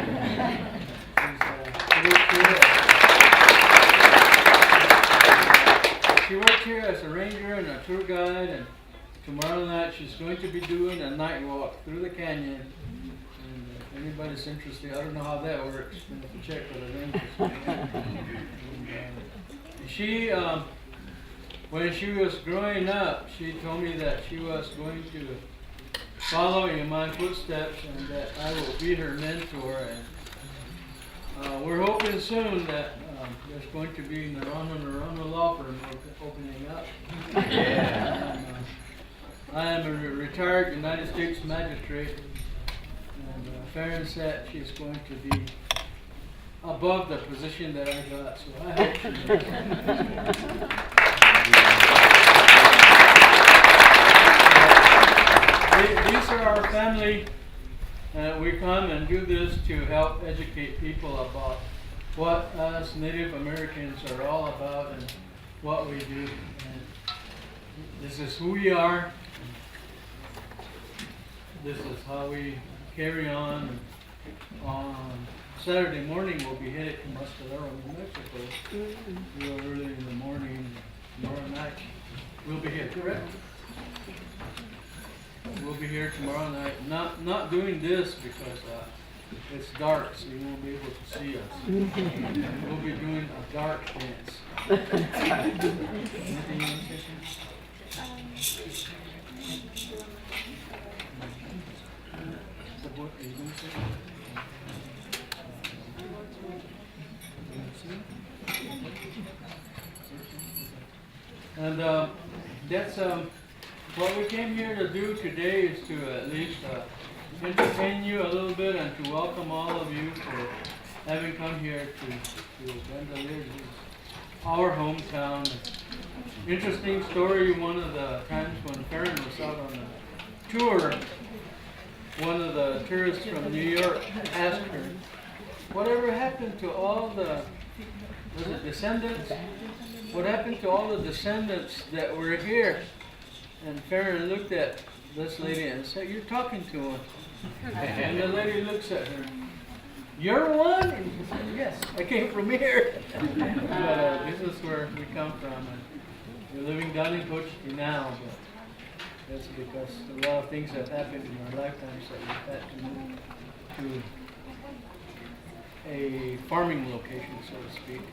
She works here as a ranger and a tour guide, and tomorrow night she's going to be doing a night walk through the canyon. And if anybody's interested, I don't know how that works. I'm going to have to check with the rangers. And, she, when she was growing up, she told me that she was going to follow in my footsteps and that I will be her mentor. And we're hoping soon that there's going to be Nerano Law Firm opening up. And, I am a retired United States magistrate, and Farron said she's going to be above the position that I got, so I hope she does. These are our family. We come and do this to help educate people about what us Native Americans are all about and what we do. And this is who we are. This is how we carry on. On Saturday morning, we'll be headed to Muscalero, New Mexico. Real early in the morning. Tomorrow night, we'll be here, correct? We'll be here tomorrow night. Not doing this because it's dark, so you won't be able to see us. We'll be doing a dark dance. Anything you want to say? And that's what we came here to do today, is to at least entertain you a little bit and to welcome all of you for having come here to Bandelier, our hometown. Interesting story, one of the times when Farron was out on a tour, one of the tourists from New York asked her, whatever happened to all the, was it descendants? What happened to all the descendants that were here? And Farron looked at this lady and said, you're talking to them. And the lady looks at her. you're one? And he said, yes, I came from here. But this is where we come from. And we're living down in Cochiti now, but that's because a lot of things have happened in our lifetimes that we've had to move to a farming location, so to speak.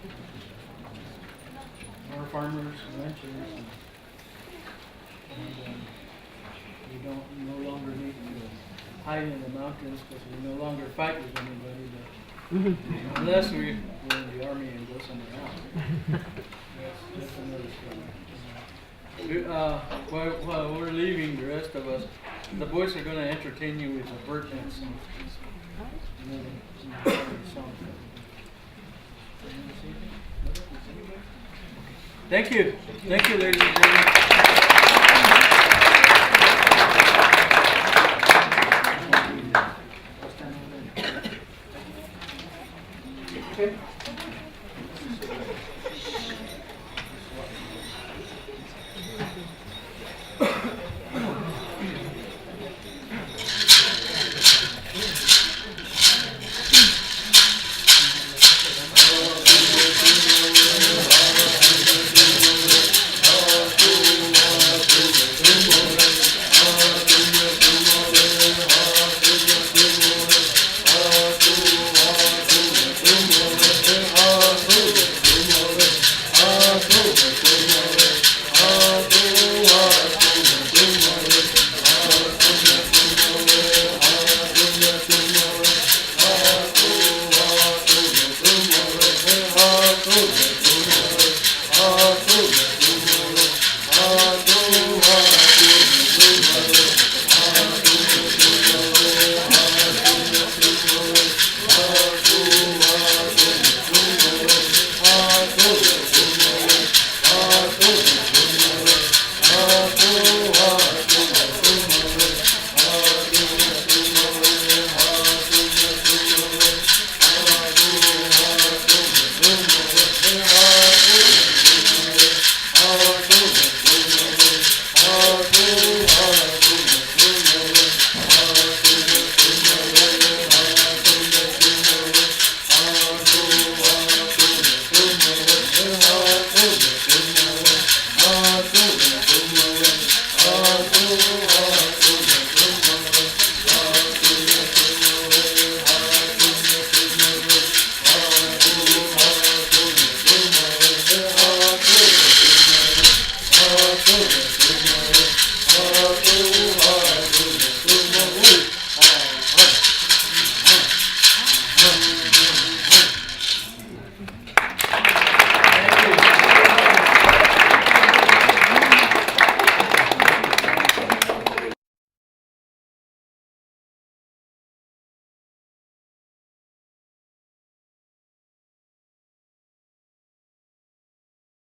More farmers, ranchers, and we don't no longer need to hide in the mountains because we no longer fight with anybody. But unless we're in the army and go somewhere else, that's another story. While we're leaving, the rest of us, the boys are going to entertain you with a bird dance. Thank you. Thank you, ladies and gentlemen. Okay.